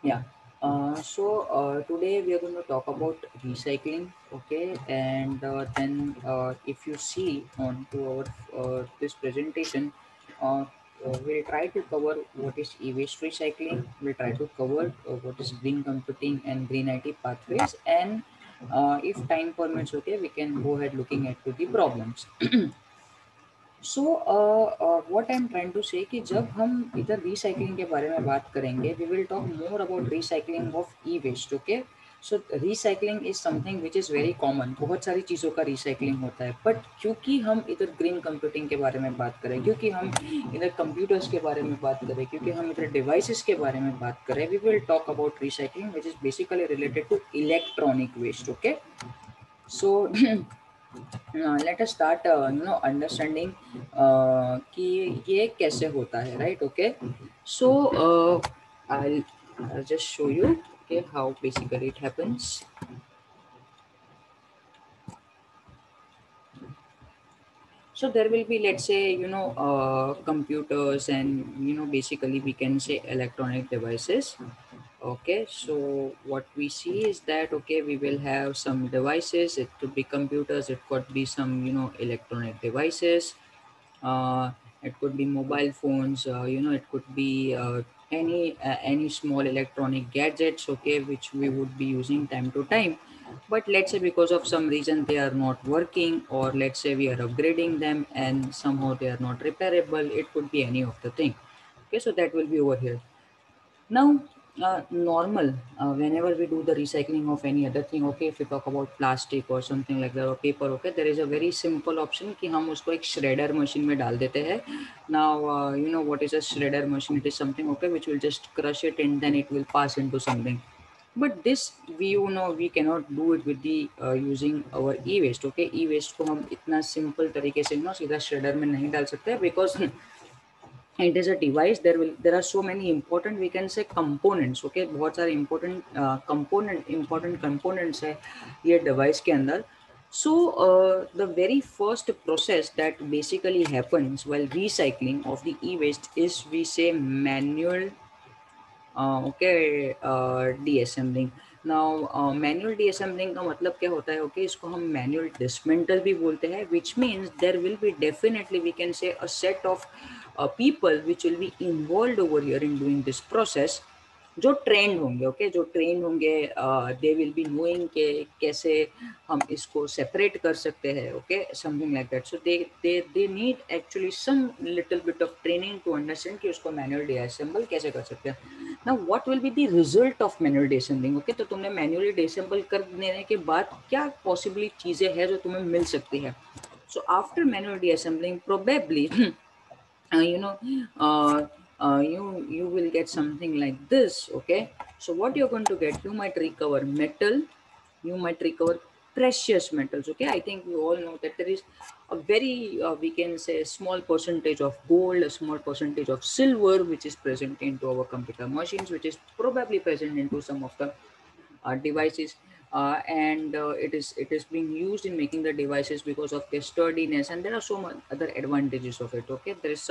Yeah. Today we are going to talk about recycling. Okay, and then if you see on to our this presentation, uh, we'll try to cover what is e-waste recycling. We'll try to cover what is green computing and green IT pathways, and if time permits, okay, we can go ahead looking at to the problems. What I am trying to say कि जब हम इधर recycling के बारे में बात करेंगे we will talk more about recycling of e-waste okay so recycling is something which is very common बहुत सारी चीज़ों का रिसाइकलिंग होता है बट क्योंकि हम इधर ग्रीन कंप्यूटिंग के बारे में बात करें क्योंकि हम इधर कंप्यूटर्स के बारे में बात करें क्योंकि हम इधर डिवाइसेस के बारे में बात करें we will talk about recycling which is basically related to electronic waste okay so let us start understanding कि ये कैसे होता है right okay so I just show you okay how basically it happens. So there will be, let's say, computers and, basically we can say electronic devices. Okay, so what we see is that, okay, we will have some devices. It could be computers, it could be some, electronic devices. It could be mobile phones, it could be any small electronic gadgets, okay, which we would be using time to time. But let's say because of some reason they are not working, or let's say we are upgrading them and somehow they are not repairable, it could be any of the thing. Okay, so that will be over here. Now, normal, whenever we do the recycling of any other thing, okay, if we talk about plastic or something like that or paper, okay, there is a very simple option कि हम उसको एक shredder machine में डाल देते हैं. Now, you know what is a shredder machine? It is something, okay, which will just crush it and then it will pass into something. But this we cannot do it with the using our e-waste. Okay, e-waste को हम इतना simple तरीके से सीधा shredder में नहीं डाल सकते because it is a device. There are so many important, we can say, components. Okay, बहुत सारे important components है ये device के अंदर. So the very first process that basically happens while recycling of the e-waste is, we say, manual disassembling. Now manual disassembling का मतलब क्या होता है? ओके, इसको हम मैनुअल डिसमेंटल भी बोलते हैं, which means there will be definitely, we can say, a set of people which will be involved over here in doing this process, जो ट्रेंड होंगे. ओके, जो ट्रेंड होंगे, दे विल बी नोइंग के कैसे हम इसको सेपरेट कर सकते हैं. Okay, something like that. So they need actually some little bit of training to understand कि उसको मैनुअल डिअसेंबल कैसे कर सकते हैं. Now what will be the result of manual disassembling? Okay, तो तुमने मैनुअली डिअसेंबल कर देने के बाद क्या पॉसिबली चीज़ें हैं जो तुम्हें मिल सकती है? So after manual disassembling probably you know uh, you will get something like this. Okay, so what you're going to get, you might recover metal, you might recover precious metals. Okay, I think we all know that there is a very we can say a small percentage of gold, a small percentage of silver which is present into our computer machines, which is probably present into some of the devices, and it is being used in making the devices because of their sturdiness, and there are so much other advantages of it. Okay, there is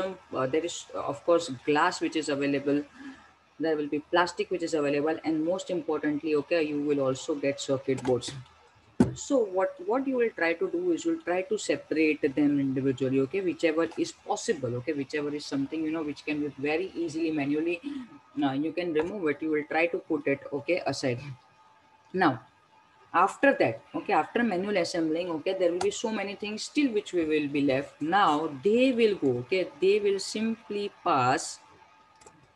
of course glass which is available, there will be plastic which is available, and most importantly, okay, you will also get circuit boards. So what you will try to do is you'll try to separate them individually. Okay, whichever is possible. Okay, whichever is something which can be very easily manually, you can remove it, you will try to put it, okay, aside. Now, after that, okay, after manual assembling, okay, there will be so many things still which we will be left. Now they will go, okay, they will simply pass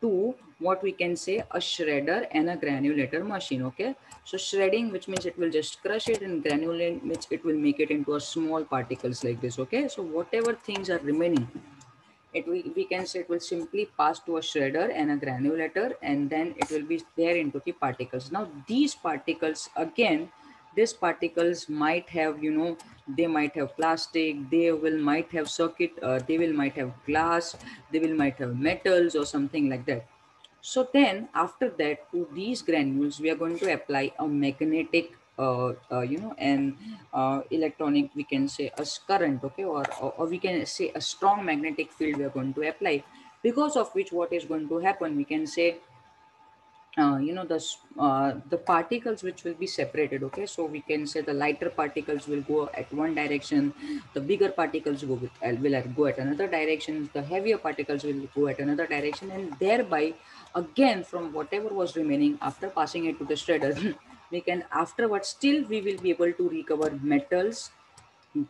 to what we can say a shredder and a granulator machine. Okay, so shredding, which means it will just crush it, and granulate, which it will make it into a small particles like this. Okay, so whatever things are remaining, we can say it will simply pass to a shredder and a granulator, and then it will be there into the particles. Now these particles again, these particles might have, they might have plastic, they will might have circuit, they will might have glass, they will might have metals or something like that. So then after that, to these granules we are going to apply a magnetic and electronic, we can say, a current. Okay, or we can say a strong magnetic field we are going to apply, because of which what is going to happen, we can say, the particles which will be separated. Okay, so we can say the lighter particles will go at one direction, the bigger particles will go at another direction, the heavier particles will go at another direction, and thereby again from whatever was remaining after passing it to the shredder we can afterwards still we will be able to recover metals,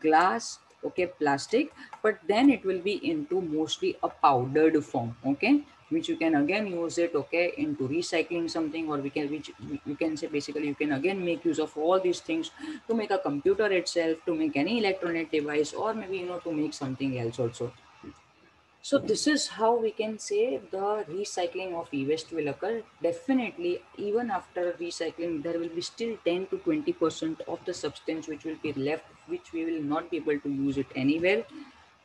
glass, okay, plastic, but then it will be into mostly a powdered form, okay, which you can again use it, okay, into recycling something, or we can which you can say basically you can again make use of all these things to make a computer itself, to make any electronic device, or maybe to make something else also. So this is how we can say the recycling of e-waste will occur. Definitely, even after recycling, there will be still 10 to 20% of the substance which will be left, which we will not be able to use it anywhere.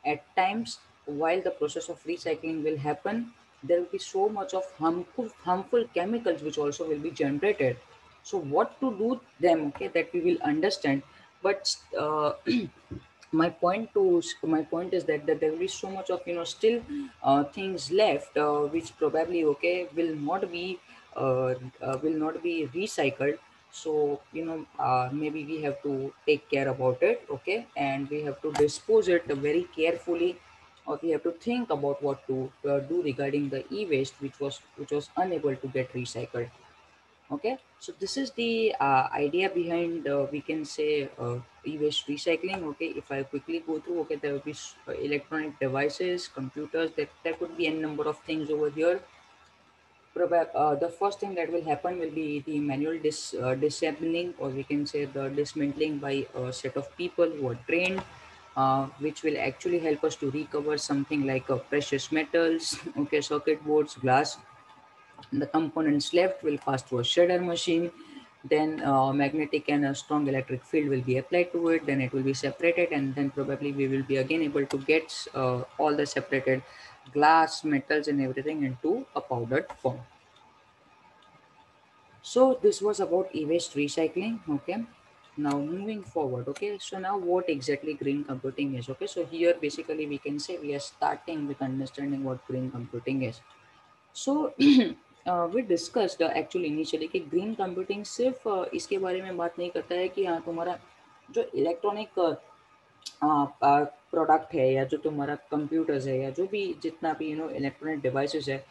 At times, while the process of recycling will happen, there will be so much of harmful chemicals which also will be generated. So what to do them? Okay, that we will understand. But my point is that there will be so much of still things left which probably okay will not be recycled. So maybe we have to take care about it, okay, and we have to dispose it very carefully, or we have to think about what to do regarding the e-waste which was unable to get recycled. Okay, so this is the idea behind we can say e-waste recycling. Okay, if I quickly go through, okay, there will be electronic devices, computers, there could be a number of things over here. The first thing that will happen will be the manual disassembling, or we can say the dismantling by a set of people who are trained, which will actually help us to recover something like precious metals, okay, circuit boards, glass. The components left will pass through a shredder machine. Then magnetic and a strong electric field will be applied to it. Then it will be separated, and then probably we will be again able to get all the separated glass, metals, and everything into a powdered form. So this was about e-waste recycling. Okay. Now moving forward. Okay. So now what exactly green computing is? Okay. So here basically we can say we are starting with understanding what green computing is. So we discussed actually initially कि green computing सिर्फ इसके बारे में बात नहीं करता है कि हाँ तुम्हारा जो इलेक्ट्रॉनिक प्रोडक्ट है या जो तुम्हारा कंप्यूटर्स है या जो भी जितना भी इलेक्ट्रॉनिक डिवाइसेस है,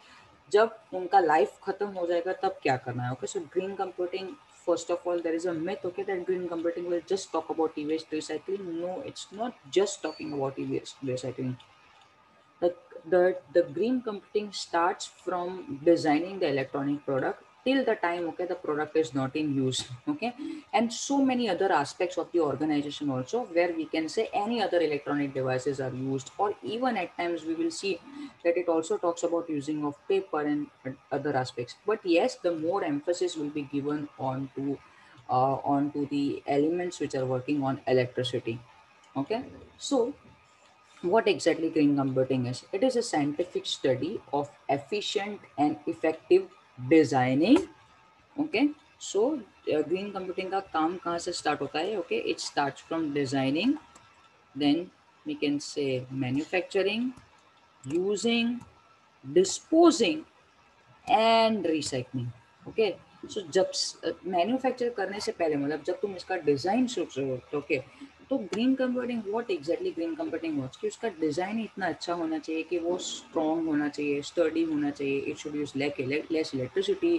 जब उनका लाइफ खत्म हो जाएगा तब क्या करना है. Okay, so green computing, first of all there is a myth, okay, that green computing will just talk about e-waste recycling. No, it's not just talking about e-waste recycling. The green computing starts from designing the electronic product till the time, okay, the product is not in use, okay, and so many other aspects of the organization also, where we can say any other electronic devices are used, or even at times we will see that it also talks about using of paper and other aspects. But yes, the more emphasis will be given onto the elements which are working on electricity. Okay, so what exactly green computing is? It is a scientific study of efficient and effective designing. Okay, so green computing का काम कहाँ से start होता है? Okay, it starts from designing, then we can say manufacturing, using, disposing and recycling. Okay, so जब मैन्युफैक्चर करने से पहले, मतलब जब तुम इसका डिज़ाइन सोच रहे हो, ओके, तो green computing, what exactly green computing what's, कि उसका डिज़ाइन इतना अच्छा होना चाहिए कि वो स्ट्रॉन्ग होना चाहिए, स्टडी होना चाहिए, it should use less electricity,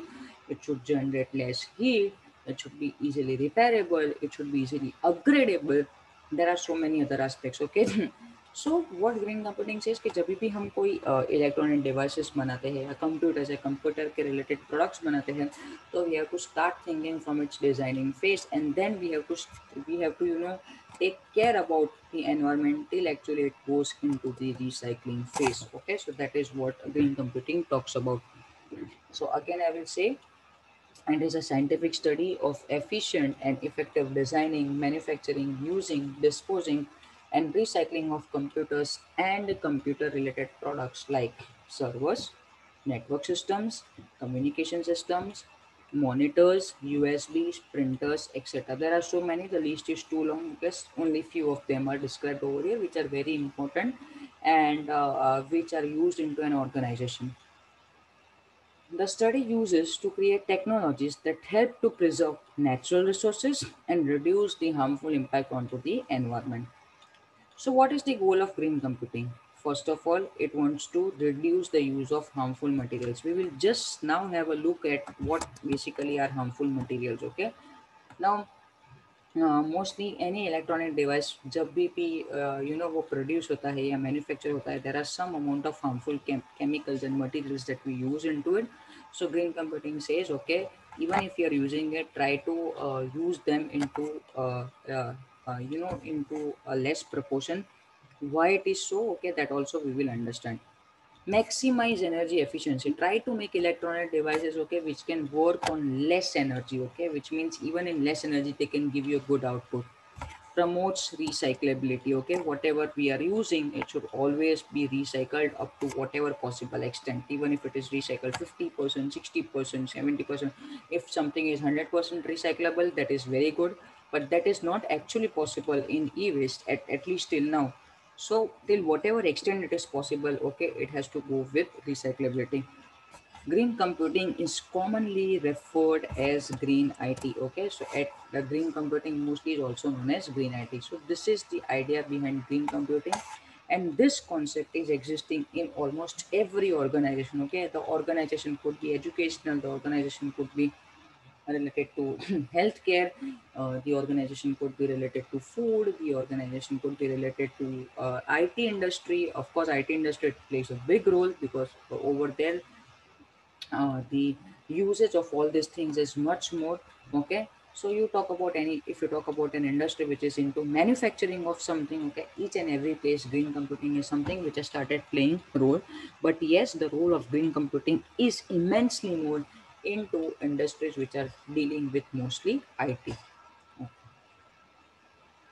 it should generate less heat, it should be easily repairable, it should be easily upgradable. There are so many other aspects. Okay, so what green computing say कि जब भी हम कोई electronic devices बनाते हैं या computers या computer के रिलेटेड प्रोडक्ट्स बनाते हैं, तो we have to start thinking from its designing phase, and then we have to take care about the environment till actually it goes into the recycling phase. Okay, so that is what green computing talks about. So again I will say, and is a scientific study of efficient and effective designing, manufacturing, using, disposing, and recycling of computers and computer related products like servers, network systems, communication systems, monitors, USBs, printers, etc. There are so many, the list is too long because only few of them are described over here, which are very important and which are used into an organization. The study uses to create technologies that help to preserve natural resources and reduce the harmful impact onto the environment. So, what is the goal of green computing? First of all, it wants to reduce the use of harmful materials. We will just now have a look at what basically are harmful materials. Okay, now mostly any electronic device जब भी वो produce होता है या manufacture होता है there are some amount of harmful chemicals and materials that we use into it. So green computing says, okay, even if you are using it, try to use them into into a less proportion. Why it is so? Okay, that also we will understand. Maximize energy efficiency. Try to make electronic devices, okay, which can work on less energy, okay, which means even in less energy they can give you a good output. Promotes recyclability, okay, whatever we are using it should always be recycled up to whatever possible extent, even if it is recycled 50%, 60%, 70%. If something is 100% recyclable, that is very good, but that is not actually possible in e-waste, at least till now. So till whatever extent it is possible, okay, it has to go with recyclability. Green computing is commonly referred as green IT. Okay, so at the green computing mostly is also known as green IT. So this is the idea behind green computing, and this concept is existing in almost every organization. Okay, the organization could be educational, the organization could be related to healthcare, the organization could be related to food, the organization could be related to IT industry. Of course, IT industry plays a big role because over there the usage of all these things is much more. Okay, so you talk about any, if you talk about an industry which is into manufacturing of something, okay, each and every place green computing is something which has started playing role. But yes, the role of green computing is immensely more into industries which are dealing with mostly IT.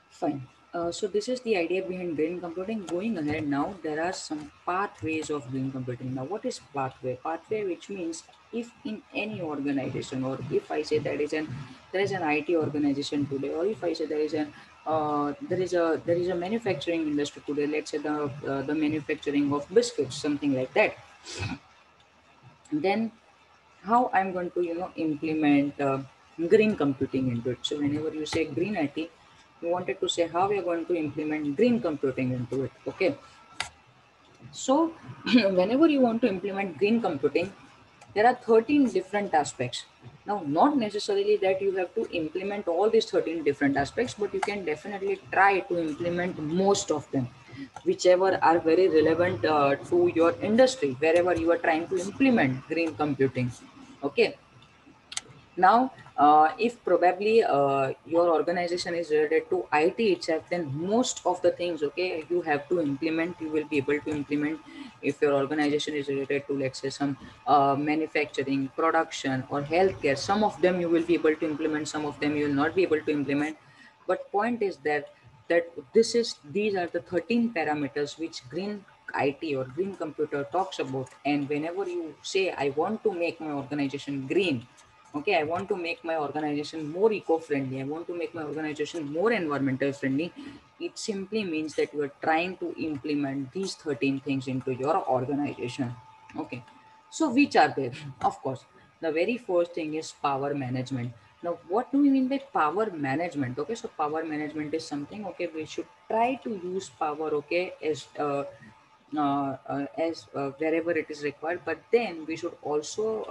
Fine. So this is the idea behind green computing. Going ahead now, there are some pathways of green computing. Now, what is pathway? Pathway, which means if in any organization, or if I say there is an IT organization today, or if I say there is a manufacturing industry today. Let's say the manufacturing of biscuits, something like that. Then how I'm going to implement green computing into it. So whenever you say green IT, you wanted to say how we are going to implement green computing into it. Okay, so whenever you want to implement green computing, there are 13 different aspects. Now, not necessarily that you have to implement all these 13 different aspects, but you can definitely try to implement most of them, whichever are very relevant to your industry, wherever you are trying to implement green computing. Okay, now, if probably your organization is related to IT itself, then most of the things, okay, you have to implement, you will be able to implement. If your organization is related to, let's say, some manufacturing, production, or healthcare, some of them you will be able to implement, some of them you will not be able to implement. But point is that these are the 13 parameters which green IT or green computer talks about. And whenever you say, I want to make my organization green, okay, I want to make my organization more eco-friendly, I want to make my organization more environmental friendly, it simply means that you are trying to implement these 13 things into your organization. Okay, so which are they? Of course, the very first thing is power management. Now, what do we mean by power management? Okay, so power management is something, okay, we should try to use power, okay, as wherever it is required, but then we should also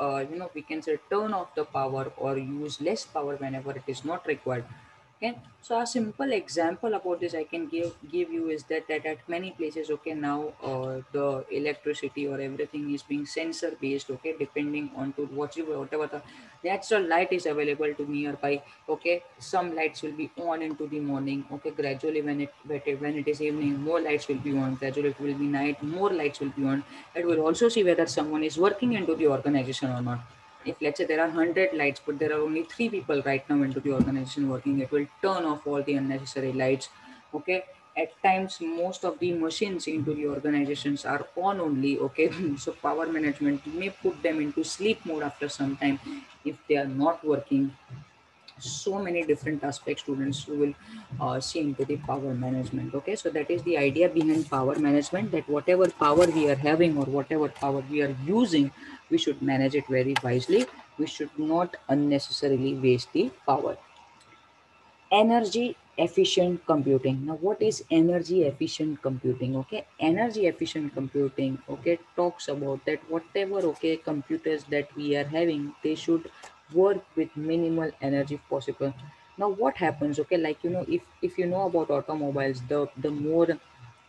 we can say turn off the power or use less power whenever it is not required. Okay, so a simple example about this I can give you is that at many places, okay, now the electricity or everything is being sensor based, okay, depending on to whatever the natural light is available to nearby. Okay, some lights will be on into the morning, okay, gradually when it is evening, more lights will be on, gradually it will be night, more lights will be on. It will also see whether someone is working into the organization or not. If let's say there are 100 lights but there are only 3 people right now into the organization working, it will turn off all the unnecessary lights. Okay, at times most of the machines into the organizations are on only. Okay, so power management may put them into sleep mode after some time if they are not working. so many different aspects students will see into the power management. Okay, so that is the idea behind power management, that whatever power we are having or whatever power we are using, we should manage it very wisely. We should not unnecessarily waste the power. Energy efficient computing. Now what is energy efficient computing? Okay, energy efficient computing, okay, talks about that whatever, okay, computers that we are having, they should work with minimal energy possible. Now what happens, okay, like if you know about automobiles, the more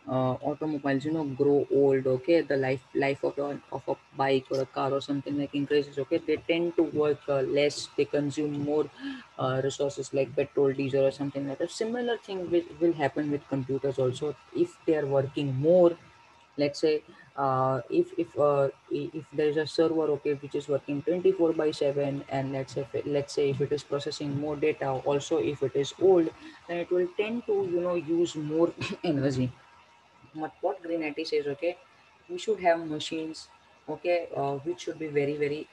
automobiles grow old, okay, the life of a bike or a car or something like increases, okay, they tend to work less, they consume more resources like petrol, diesel or something like that. Similar thing will happen with computers also. If they are working more, let's say if there is a server, okay, which is working 24 by 7, and let's say if it is processing more data, also if it is old, then it will tend to use more energy. What green IT says, okay, we should have machines, okay, which should be very very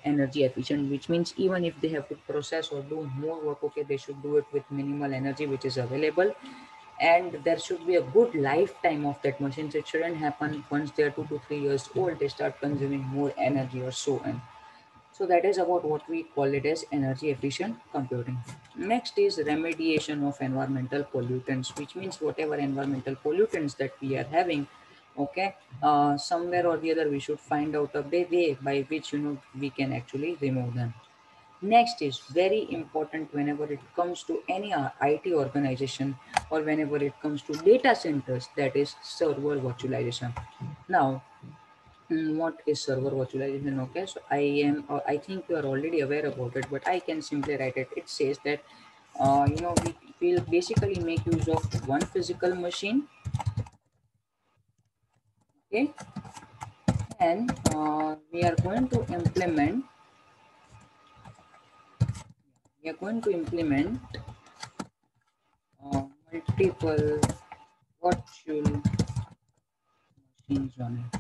energy efficient, which means even if they have to process or do more work, okay, they should do it with minimal energy which is available. And there should be a good lifetime of that machine. So it shouldn't happen once they're 2 to 3 years old they start consuming more energy or so on. So that is about what we call it as energy efficient computing. Next is remediation of environmental pollutants, which means whatever environmental pollutants that we are having, okay, somewhere or the other we should find out a way by which we can actually remove them. Next is very important whenever it comes to any IT organization or whenever it comes to data centers, that is server virtualization. Now, what is server virtualization? Okay, so I think you are already aware about it, but I can simply write it. It says that we will basically make use of one physical machine, okay, and we are going to implement multiple virtual machines on it.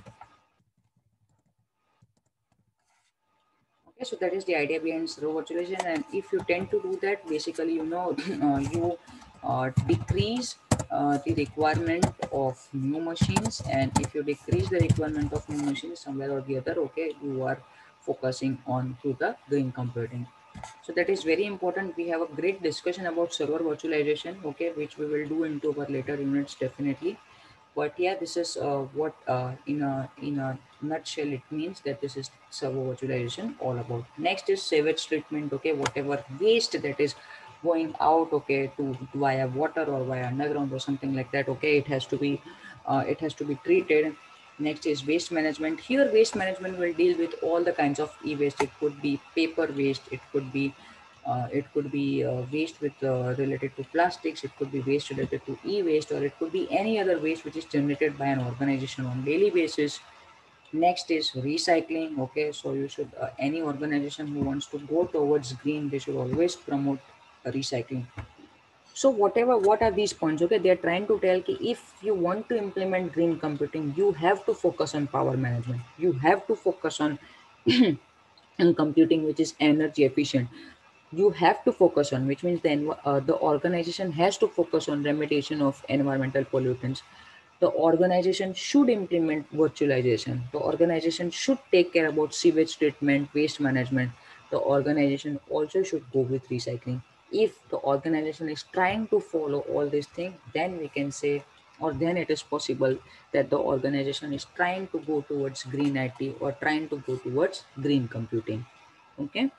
Okay, so that is the idea behind slow virtualization, and if you tend to do that, basically, you decrease the requirement of new machines, and if you decrease the requirement of new machines somewhere or the other, okay, you are focusing on to the green computing. So that is very important. We have a great discussion about server virtualization, okay, which we will do into our later units definitely. But yeah, this is what in a nutshell it means, that this is server virtualization all about. Next is sewage treatment, okay, whatever waste that is going out, okay, to via water or via underground or something like that, okay, it has to be treated. Next is waste management. Here waste management will deal with all the kinds of e-waste. It could be paper waste, it could be waste with related to plastics, it could be waste related to e-waste, or it could be any other waste which is generated by an organization on daily basis. Next is recycling. Okay, so you should any organization who wants to go towards green, they should always promote recycling. So what are these points? Okay, they are trying to tell कि if you want to implement green computing, you have to focus on power management, you have to focus on and computing which is energy efficient. You have to focus on, which means the organization has to focus on remediation of environmental pollutants. The organization should implement virtualization. The organization should take care about sewage treatment, waste management. The organization also should go with recycling. If the organization is trying to follow all these things, then we can say, or then it is possible that the organization is trying to go towards green IT or trying to go towards green computing. Okay,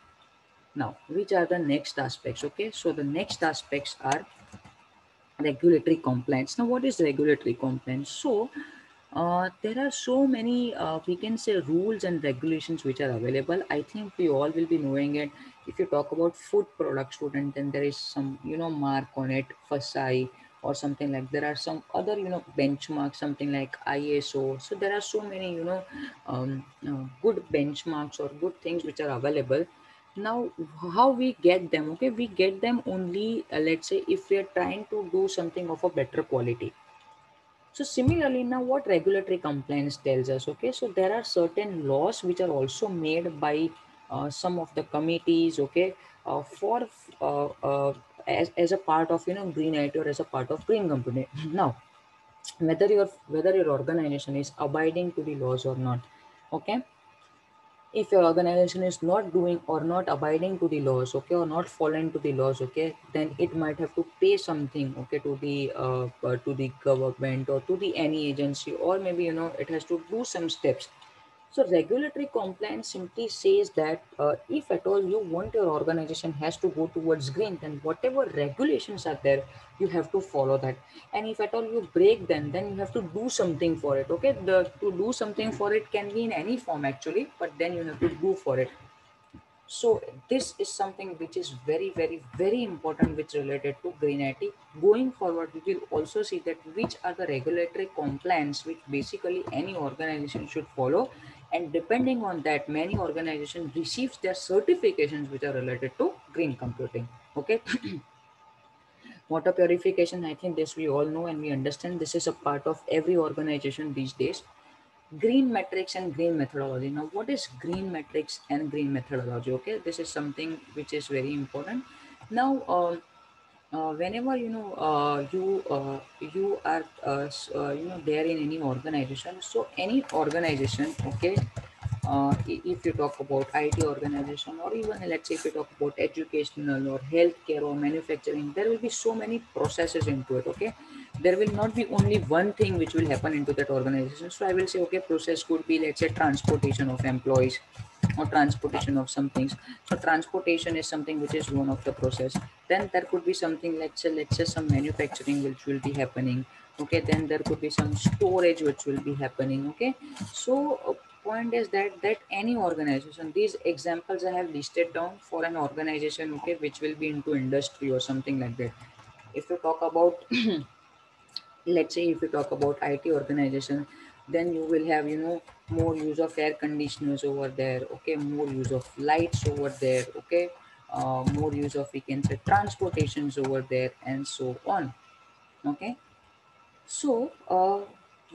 now which are the next aspects? Okay, so the next aspects are regulatory compliance. Now what is regulatory compliance? So there are so many we can say rules and regulations which are available. I think we all will be knowing it. If you talk about food product student, then there is some mark on it, FSI or something like. There are some other benchmarks, something like ISO. So there are so many good benchmarks or good things which are available. Now how we get them? Okay, we get them only let's say if we are trying to do something of a better quality. So similarly, now what regulatory compliance tells us, okay, so there are certain laws which are also made by some of the committees, okay, for as a part of green IT or as a part of green company. Now, whether your organization is abiding to the laws or not, okay, if your organization is not doing or not abiding to the laws, okay, or not following to the laws, okay, then it might have to pay something, okay, to the government or to the any agency, or maybe it has to do some steps. So regulatory compliance simply says that if at all you want your organization has to go towards green, then whatever regulations are there, you have to follow that. And if at all you break them, then you have to do something for it. Okay, the to do something for it can be in any form actually, but then you have to do for it. So this is something which is very, very, very important, which related to green IT. Going forward, we will also see that which are the regulatory compliance which basically any organization should follow, and depending on that, many organizations receives their certifications which are related to green computing. Okay, water purification. I think this we all know and we understand. This is a part of every organization these days. Green metrics and green methodology. Now, what is green metrics and green methodology? Okay, this is something which is very important. Now, whenever you are there in any organization, so any organization, okay, if you talk about IT organization, or even let's say if you talk about educational or healthcare or manufacturing, there will be so many processes into it. Okay, there will not be only one thing which will happen into that organization. So I will say, okay, process could be, let's say, transportation of employees or transportation of some things. So transportation is something which is one of the process. Then there could be something, let's say some manufacturing which will be happening. Okay, then there could be some storage which will be happening. Okay, so point is that any organization, these examples I have listed down for an organization, okay, which will be into industry or something like that. If you talk about let's say if you talk about IT organization, then you will have more use of air conditioners over there, okay, more use of lights over there, okay, more use of, we can say, transportations over there, and so on. Okay, so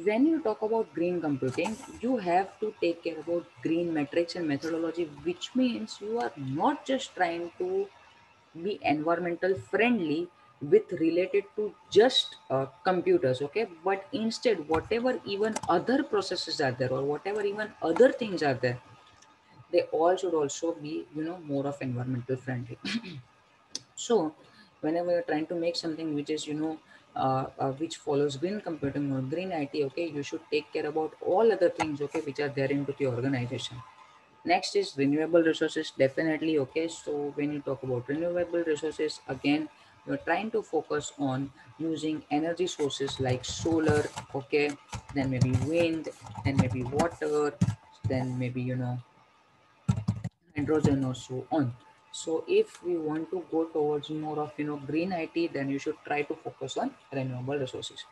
when you talk about green computing, you have to take care about green metrics and methodology, which means you are not just trying to be environmental friendly with related to just computers, okay, but instead whatever even other processes are there or whatever even other things are there, they all should also be more of environmental friendly. So whenever you're trying to make something which is which follows green computing or green IT, okay, you should take care about all other things, okay, which are there into the organization. Next is renewable resources, definitely. Okay, so when you talk about renewable resources, again, you're trying to focus on using energy sources like solar, okay, then maybe wind, then maybe water, then maybe hydrogen or so on. So if we want to go towards more of green IT, then you should try to focus on renewable resources.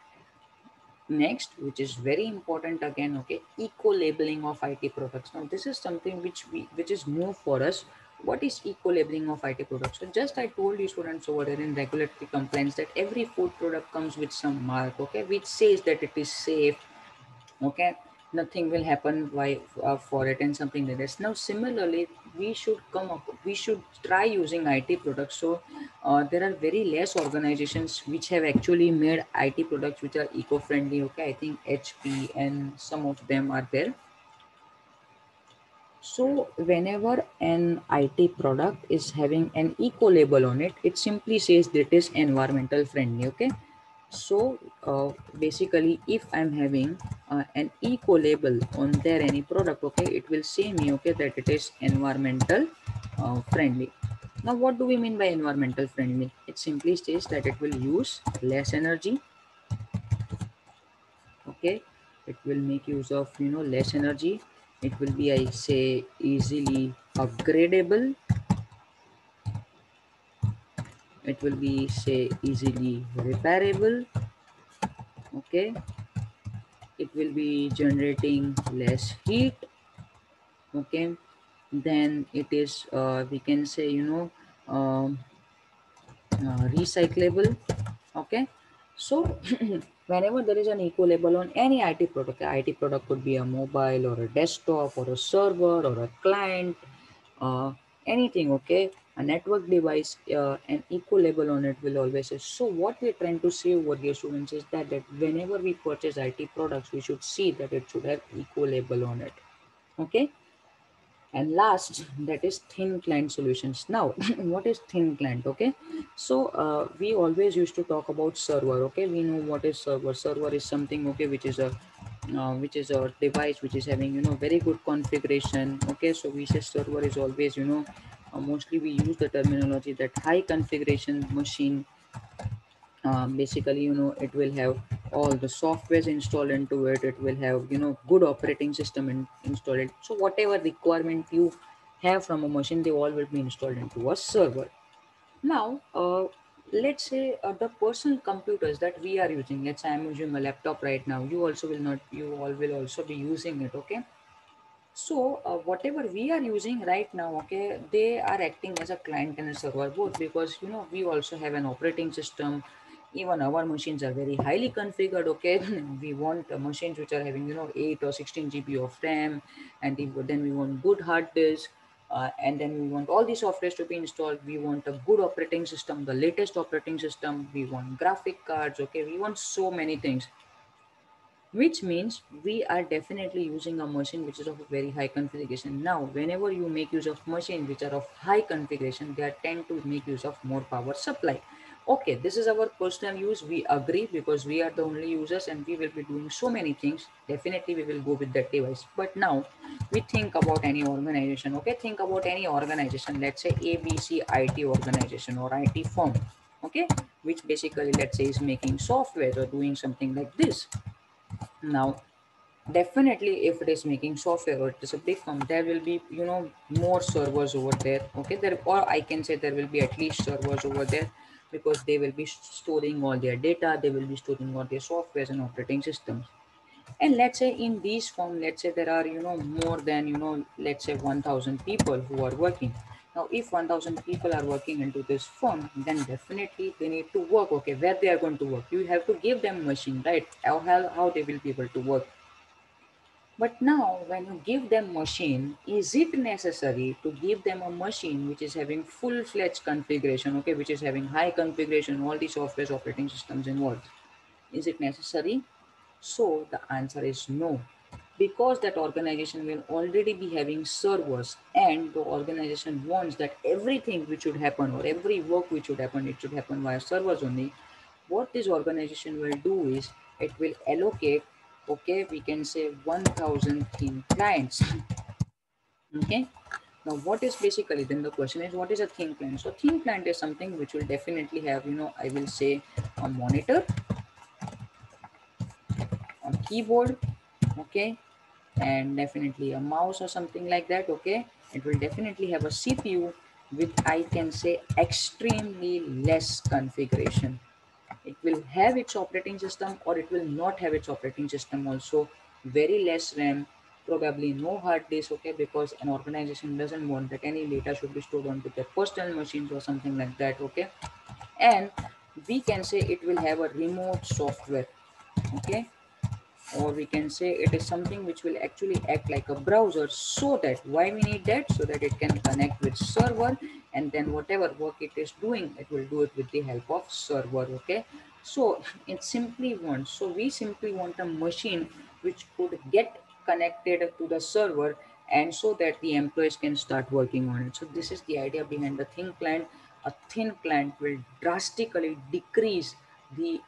Next, which is very important again, okay, eco labeling of IT products. Now this is something which is new for us. What is eco labeling of IT products? So just I told you students over there in regulatory compliance that every food product comes with some mark, okay, which says that it is safe, okay, nothing will happen for it, and something like this. Now similarly, we should try using IT products. So there are very less organizations which have actually made IT products which are eco-friendly, okay, I think HP and some of them are there. So whenever an IT product is having an eco label on it, it simply says that it is environmental friendly. Okay. So basically, if I'm having an eco label on there any product, okay, it will say me, okay, that it is environmental friendly. Now, what do we mean by environmental friendly? It simply states that it will use less energy. Okay, it will make use of less energy. It will be, I say, easily upgradable. It will be, say, easily repairable. Okay, it will be generating less heat. Okay, then it is we can say um, recyclable. Okay, so whenever there is an eco label on any IT product, IT product could be a mobile or a desktop or a server or a client, uh, anything, okay, a network device, an eco label on it will always say. So what we're trying to say over here, students, is that whenever we purchase IT products, we should see that it should have eco label on it. Okay. And last, that is thin client solutions. Now what is thin client? Okay, so we always used to talk about server. Okay, we know what is server. Server is something, okay, which is a device which is having, very good configuration. Okay, so we say server is always, mostly we use the terminology that high configuration machine. Basically, it will have all the softwares installed into it. It will have, good operating system installed. So whatever requirement you have from a machine, they all will be installed into a server. Now, let's say the personal computers that we are using. Let's say I'm using a laptop right now. You also will not. You all will also be using it. Okay. So whatever we are using right now, okay, they are acting as a client and a server both, because we also have an operating system. Even our machines are very highly configured. Okay, we want machines which are having 8 or 16 GB of RAM, and then we want good hard disk. And then we want all these softwares to be installed. We want a good operating system, the latest operating system. We want graphic cards. Okay, we want so many things, which means we are definitely using a machine which is of a very high configuration. Now whenever you make use of machines which are of high configuration, they are tend to make use of more power supply. Okay, this is our personal use, we agree, because we are the only users and we will be doing so many things. Definitely we will go with that device. But now we think about any organization. Okay, think about any organization, let's say ABC IT organization or IT firm. Okay, which basically, let's say, is making software or doing something like this. Now definitely, if it is making software or it is a big firm, there will be, more servers over there. Okay, there, or I can say there will be at least servers over there, because they will be storing all their data, they will be storing all their softwares and operating systems. And let's say in these firm, let's say there are, more than, let's say 1000 people who are working. Now if 1000 people are working into this firm, then definitely they need to work. Okay, where they are going to work, you have to give them machine, right? How they will be able to work. But now, when you give them machine, is it necessary to give them a machine which is having full-fledged configuration, okay, which is having high configuration, all the software operating systems involved? Is it necessary? So the answer is no, because that organization will already be having servers, and the organization wants that everything which should happen or every work which should happen, it should happen via servers only. What this organization will do is it will allocate, okay, we can say 1000 thin clients. Okay, now what is basically, then the question is, what is a thin client? So thin client is something which will definitely have, I will say, a monitor, a keyboard, okay, and definitely a mouse or something like that. Okay, it will definitely have a CPU with, I can say, extremely less configuration. It will have its operating system or it will not have its operating system also. Very less RAM, probably no hard disk. Okay, because an organization doesn't want that any data should be stored onto their personal machines or something like that. Okay, and we can say it will have a remote software. Okay, or we can say it is something which will actually act like a browser. So that, why we need that? So that it can connect with server, and then whatever work it is doing, it will do it with the help of server. Okay, so it simply wants, so we simply want a machine which could get connected to the server, and so that the employees can start working on it. So this is the idea behind the thin client. A thin client will drastically decrease the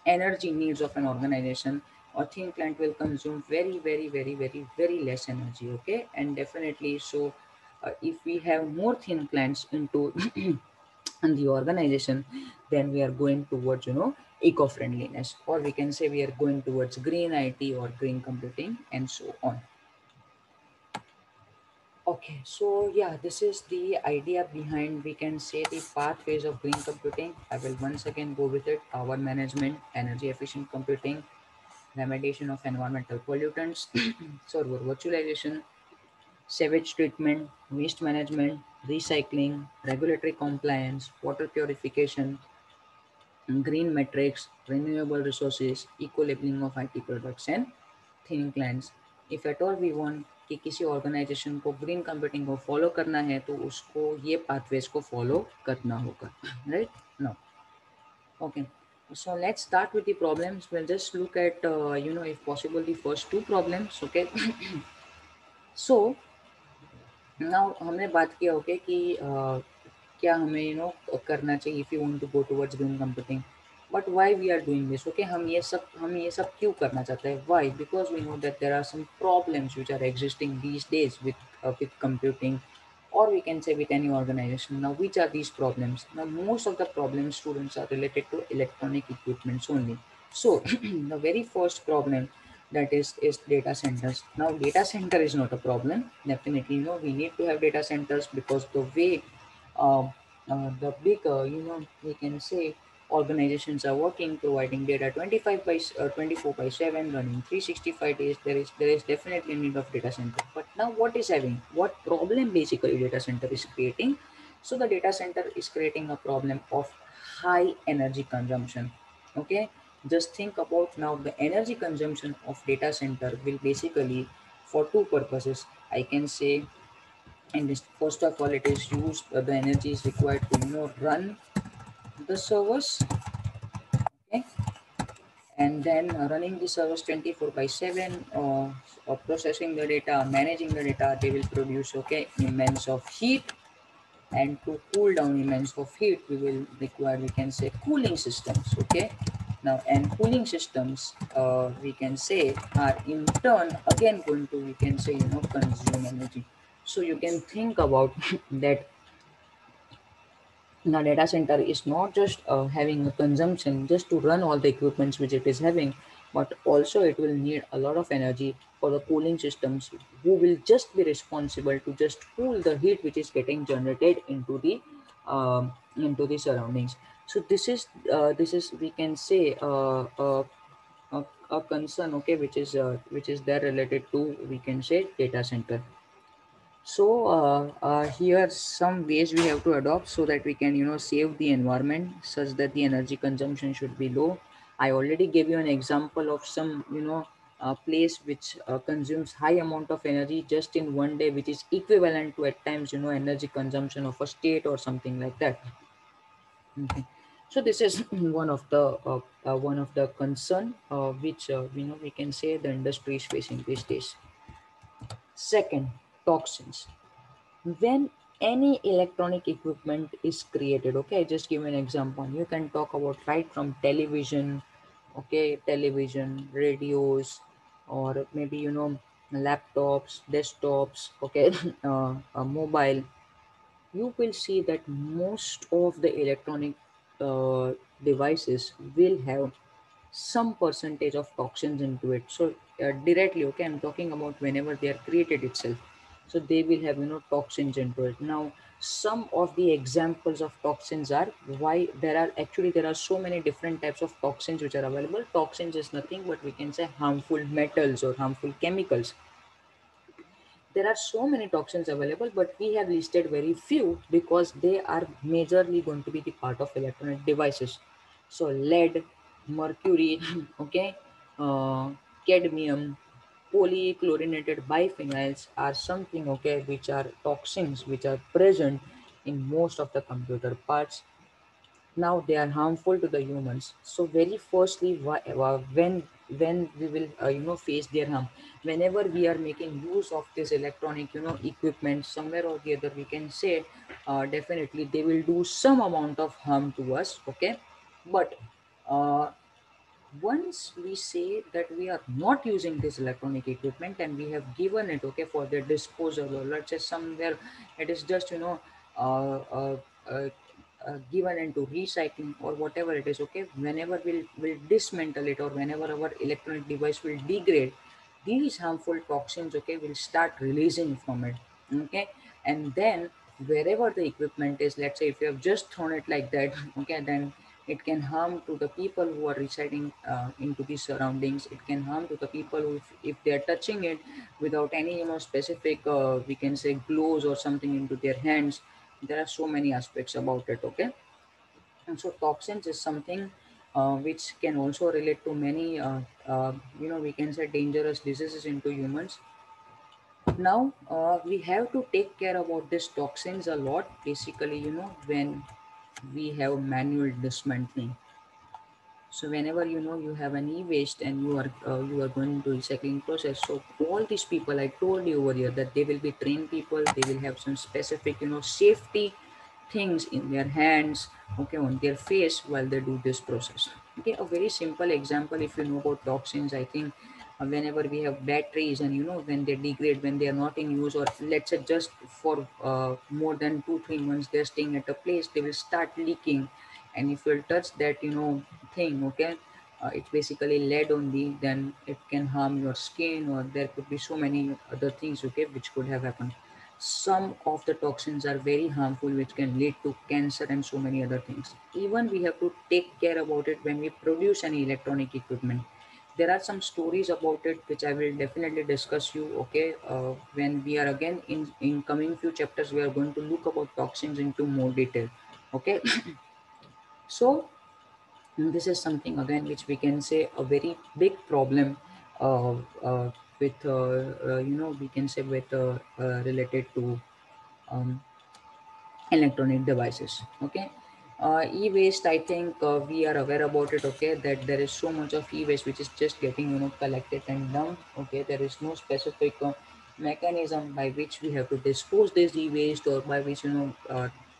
energy needs of an organization. A thin client will consume very, very, very, very, very less energy. Okay, and definitely, so if we have more thin clients into in the organization, then we are going towards, eco-friendliness, or we can say we are going towards green IT or green computing, and so on. Okay, so yeah, this is the idea behind, we can say, the pathways of green computing. I will once again go with it: power management, energy efficient computing, remediation of environmental pollutants, server virtualization, sewage treatment, waste management, recycling, regulatory compliance, water purification, green metrics, renewable resources, eco-labeling of IT products, and thin clients. If at all we want कि किसी organisation को green computing को follow करना है तो उसको ये pathways को फॉलो करना होगा, right? No, okay, so let's start with the problems. We'll just look at if possible the first two problems, okay? So now हमने बात किया, ओके, कि क्या हमें करना चाहिए if you want to go towards green computing, but why we are doing this, okay? हम ये सब क्यों करना चाहते हैं? Why? Because we know that there are some problems which are existing these days with computing, or we can say with any organization. Now, which are these problems? Now, most of the problems, students, are related to electronic equipments only. So the very first problem, that is data centers. Now, data center is not a problem, definitely. We need to have data centers because the way uh, the big we can say organizations are working, providing data 24 by 7, running 365 days, there is definitely need of data center. But now what problem basically data center is creating? So the data center is creating a problem of high energy consumption, okay? Just think about now the energy consumption of data center will basically for two purposes, I can say. And this, first of all, it is used, the energy is required to run the servers, okay? And then running the servers 24 by 7, processing the data, managing the data, they will produce, okay, immense of heat. And to cool down immense of heat, we will require, we can say, cooling systems, okay? Now, and cooling systems, we can say, are in turn again going to, we can say, consume energy. So you can think about that. Now, data center is not just having a consumption just to run all the equipments which it is having, but also it will need a lot of energy for the cooling systems, who will just be responsible to just cool the heat which is getting generated into the surroundings. So this is we can say a concern, okay, which is there related to, we can say, data center. So here are some ways we have to adopt so that we can save the environment such that the energy consumption should be low. I already gave you an example of some place which consumes high amount of energy just in one day, which is equivalent to at times energy consumption of a state or something like that. Okay. So this is one of the concern which we can say the industry is facing these days. Second, toxins. When any electronic equipment is created, okay, just give an example. You can talk about right from television, okay, television, radios, or maybe laptops, desktops, okay, mobile. You will see that most of the electronic uh, devices will have some percentage of toxins into it. So directly, okay, I'm talking about whenever they are created itself, so they will have toxins into it. Now, some of the examples of toxins are, why there are so many different types of toxins which are available. Toxins is nothing but, we can say, harmful metals or harmful chemicals. There are so many toxins available, but we have listed very few because they are majorly going to be the part of electronic devices. So lead, mercury, okay, uh, cadmium, polychlorinated biphenyls are something, okay, which are toxins which are present in most of the computer parts. Now they are harmful to the humans. So very firstly, when we will face their harm, whenever we are making use of this electronic equipment, somewhere or the other, we can say definitely they will do some amount of harm to us, okay? But uh, once we say that we are not using this electronic equipment and we have given it, okay, for their disposal, or let's say somewhere it is just uh, uh, uh, given into recycling or whatever it is, okay, whenever we'll dismantle it, or whenever our electronic device will degrade, these harmful toxins, okay, will start releasing from it, okay? And then wherever the equipment is, let's say if you have just thrown it like that, okay, then it can harm to the people who are residing into the surroundings. It can harm to the people who, if they are touching it without any specific we can say gloves or something into their hands. There are so many aspects about it, okay? And so toxins is something which can also relate to many we can say dangerous diseases into humans. Now we have to take care about these toxins a lot. Basically, when we have manual dismantling. So whenever you have an e-waste and you are going to recycling process, so all these people I told you over here that they will be trained people, they will have some specific safety things in their hands, okay, on their face while they do this process. Okay, a very simple example, if you know about toxins, I think whenever we have batteries and when they degrade, when they are not in use, or let's say just for more than 2 3 months they're staying at a place, they will start leaking. And if you'll touch that thing, okay, it's basically lead only, then it can harm your skin, or there could be so many other things, okay, which could have happened. Some of the toxins are very harmful, which can lead to cancer and so many other things. Even we have to take care about it when we produce any electronic equipment. There are some stories about it which I will definitely discuss you, okay, when we are again in coming few chapters, we are going to look about toxins into more detail, okay. So this is something again which we can say a very big problem uh, uh, with we can say with related to um, electronic devices, okay. E-waste, I think we are aware about it, okay, that there is so much of e-waste which is just getting collected and dumped, okay. There is no specific mechanism by which we have to dispose this e-waste, or by which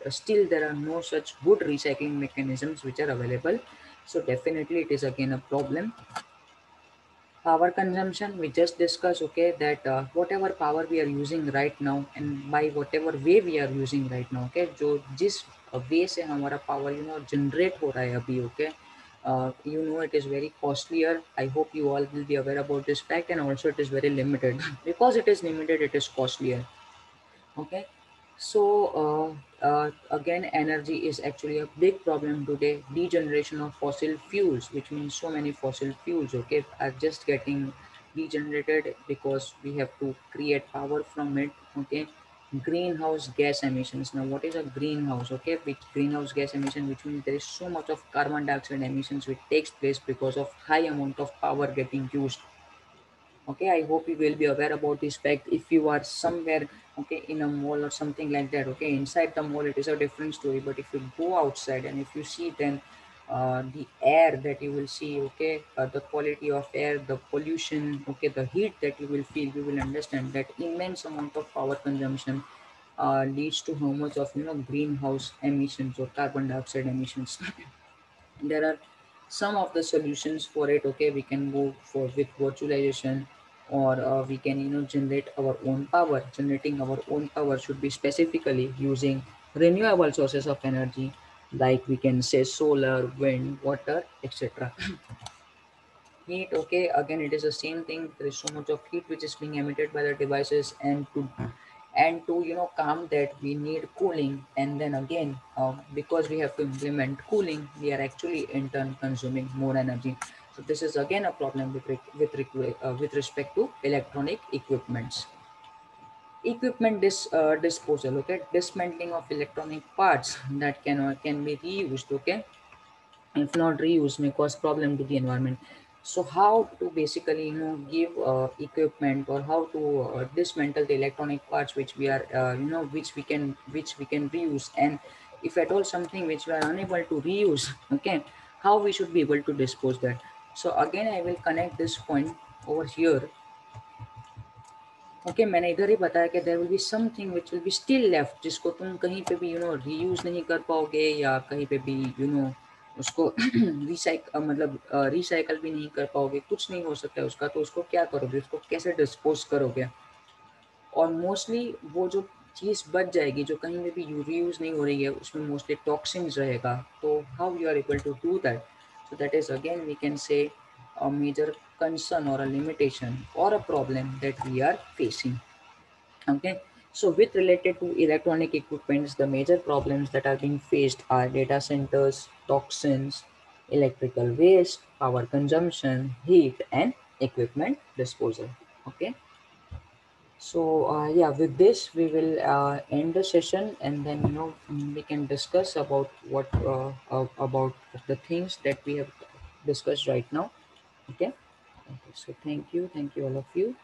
still there are no such good recycling mechanisms which are available. So definitely it is again a problem. Power consumption, we just discussed, okay, that whatever power we are using right now, and by whatever way we are using right now, okay, जो जिस वे से हमारा power generate हो रहा है अभी, okay, it is very costlier. I hope you all will be aware about this fact, and also it is very limited. Because it is limited, it is costlier, okay. So again, energy is actually a big problem today. Degeneration of fossil fuels, which means so many fossil fuels, okay, are just getting degenerated because we have to create power from it, okay. Greenhouse gas emissions. Now what is a greenhouse, okay, which greenhouse gas emission, which means there is so much of carbon dioxide emissions which takes place because of high amount of power getting used. Okay, I hope you will be aware about this fact. If you are somewhere, okay, in a mall or something like that, okay, inside the mall it is a different story, but if you go outside and if you see, then the air that you will see, okay, the quality of air, the pollution, okay, the heat that you will feel, you will understand that immense amount of power consumption leads to how much of greenhouse emissions or carbon dioxide emissions. There are some of the solutions for it, okay. We can go for with virtualization, or we can generate our own power. Generating our own power should be specifically using renewable sources of energy, like we can say solar, wind, water, etc. Heat, okay, again it is the same thing. There is so much of heat which is being emitted by the devices, and to calm that, we need cooling. And then again, because we have to implement cooling, we are actually in turn consuming more energy. So this is again a problem with respect to electronic disposal, okay. Dismantling of electronic parts that can be reused, okay. If not reused, may cause problem to the environment. So how to basically give equipment, or how to dismantle the electronic parts which we are which we can reuse, and if at all something which we are unable to reuse, okay, how we should be able to dispose that. So again, I will connect this point over here, okay. मैंने इधर ही बताया कि there will be something which will be still left, जिसको तुम कहीं पे भी रीयूज नहीं कर पाओगे, या कहीं पे भी उसको मतलब रिसाइकल भी नहीं कर पाओगे, कुछ नहीं हो सकता है उसका. तो उसको क्या करोगे, उसको कैसे डिस्पोज करोगे? और मोस्टली वो जो चीज़ बच जाएगी, जो कहीं में भी रीयूज नहीं हो रही है, उसमें मोस्टली टॉक्सिन्स रहेगा. तो how you are able to do that? So that is again, we can say, a major concern or a limitation or a problem that we are facing. Okay, so with related to electronic equipments, the major problems that are being faced are data centers, toxins, electrical waste, power consumption, heat, and equipment disposal. Okay, so yeah, with this we will end the session, and then we can discuss about what about the things that we have discussed right now. Okay, okay. So thank you all of you.